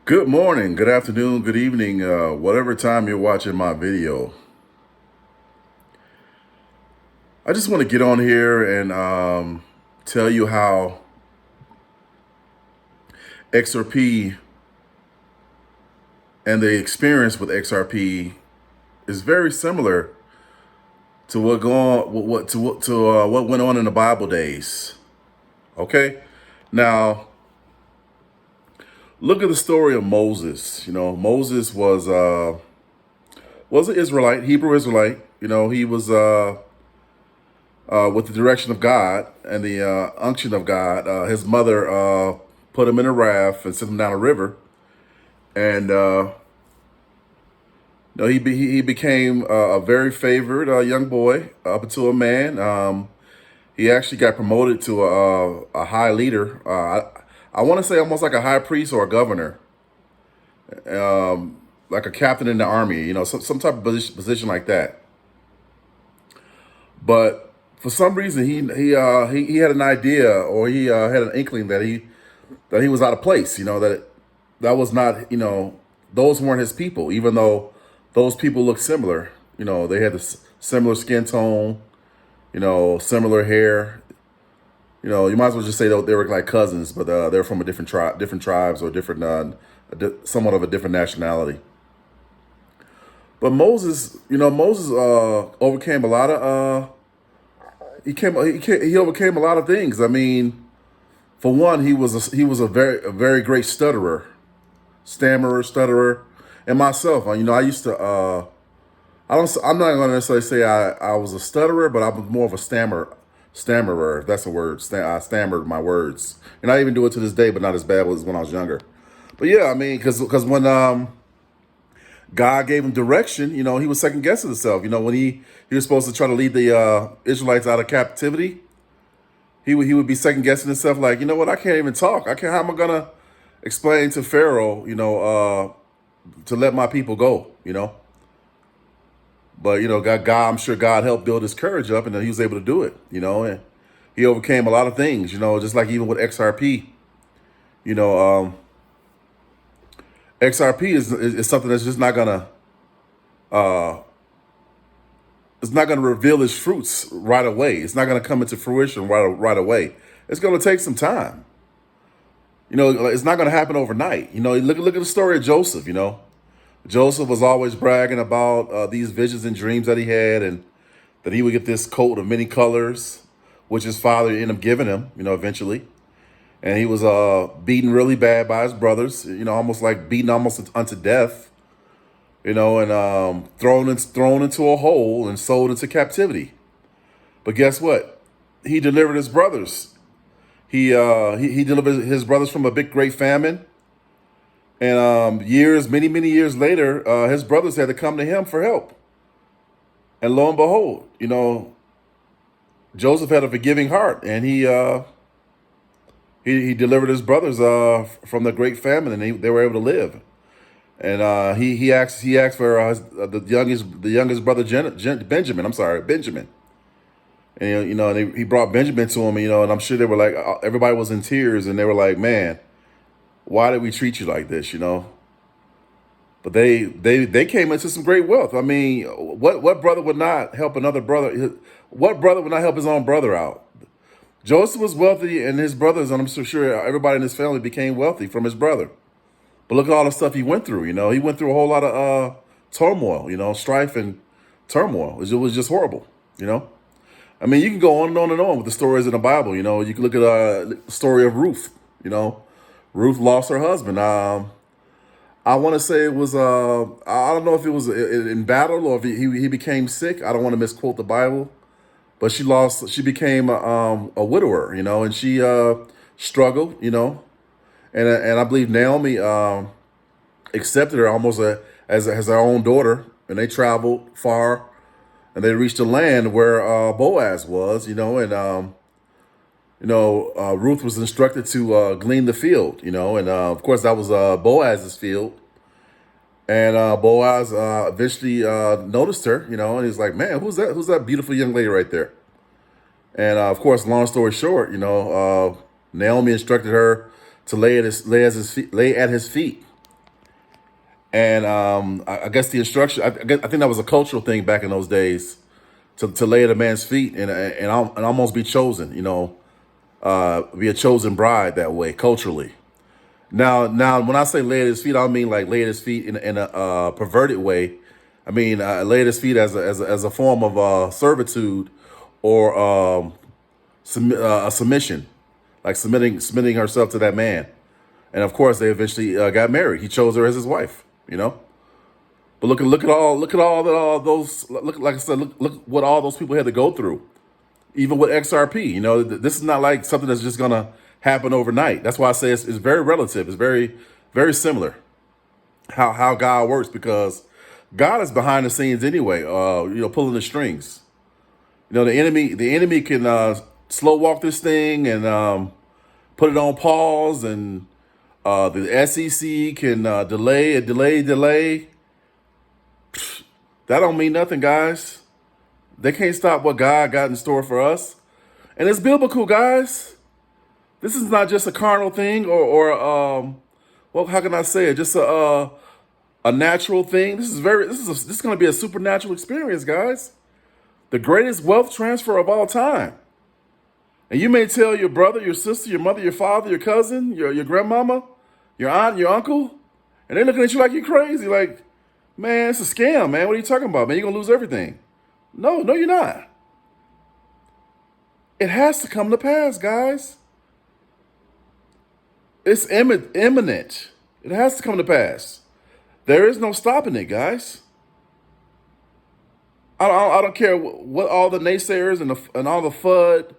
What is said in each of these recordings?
Good morning, good afternoon, good evening, whatever time you're watching my video. I just want to get on here and tell you how XRP and the experience with XRP is very similar to what went on in the Bible days. Okay, now look at the story of Moses. Moses was an Israelite, Hebrew Israelite. He was with the direction of God and the unction of God. His mother put him in a raft and sent him down a river, and he became a very favored young boy up until a man. He actually got promoted to a high leader. I want to say almost like a high priest or a governor, like a captain in the army. Some type of position like that. But for some reason, he had an idea, or he had an inkling that he was out of place. That was not, those weren't his people, even though those people looked similar. They had this similar skin tone, similar hair. You might as well just say they were like cousins, but they're from a different tribes, or somewhat of a different nationality. But Moses overcame a lot of he overcame a lot of things. I mean, for one, he was a very great stutterer, and myself. I used to. I'm not going to necessarily say I was a stutterer, but I was more of a stammerer. If that's a word. I stammered my words, and I even do it to this day, but not as bad as when I was younger. But yeah, I mean, because when God gave him direction, he was second guessing himself. When he was supposed to try to lead the Israelites out of captivity, he would be second guessing himself, like, you know what, I can't even talk. I can't. How am I gonna explain to Pharaoh, to let my people go? But God, I'm sure God helped build his courage up, and then he was able to do it. And he overcame a lot of things. Just like even with XRP. You know, XRP is something that's just not gonna it's not gonna reveal its fruits right away. It's not gonna come into fruition right away. It's gonna take some time. It's not gonna happen overnight. Look at the story of Joseph. Joseph was always bragging about these visions and dreams that he had, and that he would get this coat of many colors, which his father ended up giving him, eventually. And he was beaten really bad by his brothers, almost like beaten almost unto death, and thrown into a hole and sold into captivity. But guess what? He delivered his brothers. He delivered his brothers from a big great famine. And many years later, his brothers had to come to him for help. And lo and behold, Joseph had a forgiving heart, and he delivered his brothers from the great famine, and they were able to live. And he asked for the youngest brother, Benjamin. I'm sorry, Benjamin. And and he brought Benjamin to him. And I'm sure they were like, everybody was in tears, and they were like, man, why did we treat you like this? But they came into some great wealth. I mean, what brother would not help another brother? What brother would not help his own brother out? Joseph was wealthy, and his brothers, and I'm so sure everybody in his family became wealthy from his brother. But look at all the stuff he went through. He went through a whole lot of turmoil, strife and turmoil. It was just horrible. I mean, you can go on and on and on with the stories in the Bible. You can look at the story of Ruth. Ruth lost her husband. I want to say it was, I don't know if it was in battle, or if he became sick. I don't want to misquote the Bible. But she became a widower, and she struggled, and I believe Naomi accepted her almost as her own daughter, and they traveled far, and they reached a land where Boaz was, and Ruth was instructed to glean the field, and of course that was Boaz's field. And Boaz eventually noticed her, and he's like, man, who's that? Who's that beautiful young lady right there? And of course, long story short, Naomi instructed her to lay at his feet. And I guess the instruction, I think that was a cultural thing back in those days, to lay at a man's feet and almost be chosen, be a chosen bride that way culturally. Now, when I say lay at his feet, I don't mean like lay at his feet in a perverted way. I mean lay at his feet as a form of servitude or a submission, like submitting herself to that man. And of course, they eventually got married. He chose her as his wife. But look at all those, look, like I said, look what all those people had to go through. Even with XRP, this is not like something that's just gonna happen overnight. That's why I say it's very relative. It's very, very similar how God works, because God is behind the scenes anyway. Pulling the strings. The enemy can slow walk this thing and put it on pause, and the SEC can delay. That don't mean nothing, guys. They can't stop what God got in store for us. And it's biblical, guys. This is not just a carnal thing or how can I say it? Just a natural thing. This is going to be a supernatural experience, guys. The greatest wealth transfer of all time. And you may tell your brother, your sister, your mother, your father, your cousin, your grandmama, your aunt, your uncle, and they're looking at you like you're crazy. Like, man, it's a scam, man. What are you talking about, man? You're going to lose everything. No, you're not. It has to come to pass, guys. It's imminent. It has to come to pass. There is no stopping it, guys. I don't care what all the naysayers and all the FUD,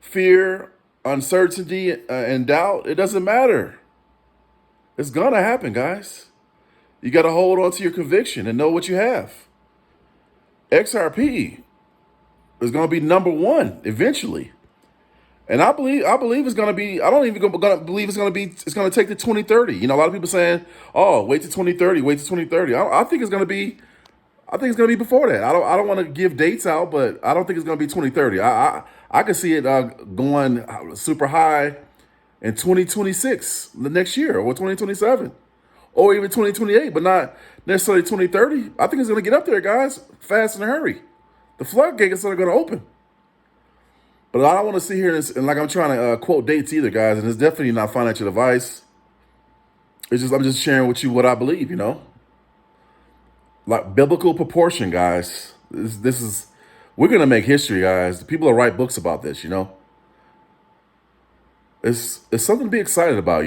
fear, uncertainty, and doubt. It doesn't matter. It's gonna happen, guys. You got to hold on to your conviction and know what you have. XRP is going to be number one eventually, and I believe it's going to be. I don't even believe it's going to be. It's going to take to 2030. A lot of people saying, "Oh, wait to 2030. Wait to 2030." I think it's going to be. I think it's going to be before that. I don't want to give dates out, but I don't think it's going to be 2030. I can see it going super high in 2026, the next year, or 2027. Or even 2028, but not necessarily 2030. I think it's going to get up there, guys, fast in a hurry. The floodgates are going to open. But I don't want to sit here and like I'm trying to quote dates either, guys, and it's definitely not financial advice. I'm just sharing with you what I believe, Like biblical proportion, guys. We're going to make history, guys. People will write books about this, It's something to be excited about,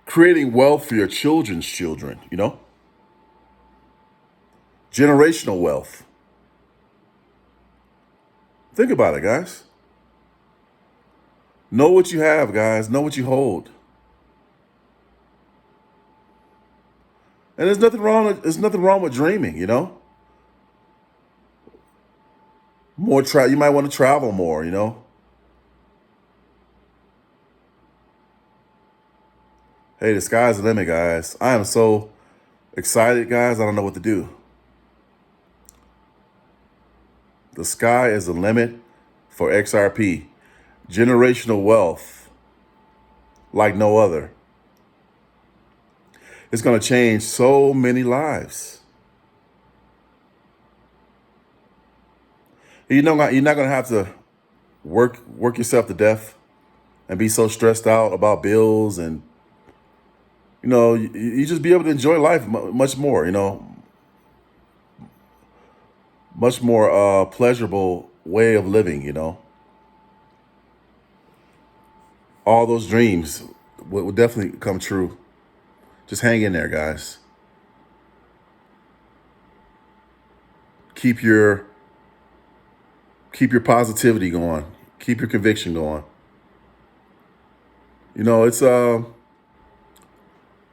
Creating wealth for your children's children, Generational wealth. Think about it, guys. Know what you have, guys. Know what you hold. And there's nothing wrong. There's nothing wrong with dreaming, More You might want to travel more, Hey, the sky's the limit, guys. I am so excited, guys. I don't know what to do. The sky is the limit for XRP. Generational wealth like no other. It's going to change so many lives. You're not going to have to work yourself to death and be so stressed out about bills, and you just be able to enjoy life much more, much more pleasurable way of living, All those dreams will definitely come true. Just hang in there, guys. Keep your positivity going. Keep your conviction going. It's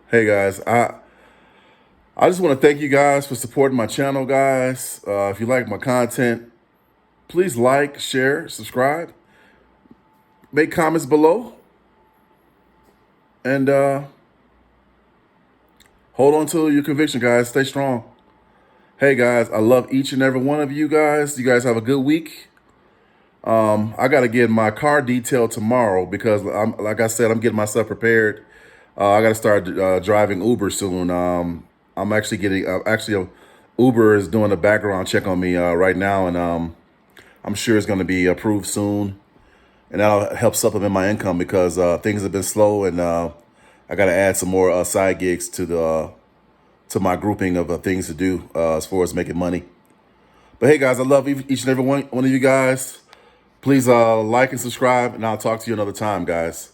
hey guys, I just want to thank you guys for supporting my channel, guys. If you like my content, please like, share, subscribe, make comments below, and hold on to your conviction, guys. Stay strong. Hey guys, I love each and every one of you guys. You guys have a good week. I got to get my car detailed tomorrow because like I said, I'm getting myself prepared I got to start driving Uber soon. I'm actually getting Uber is doing a background check on me right now, and I'm sure it's going to be approved soon, and that'll help supplement my income because things have been slow, and I got to add some more side gigs to my grouping of things to do as far as making money. But hey, guys, I love each and every one of you guys. Please like and subscribe, and I'll talk to you another time, guys.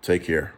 Take care.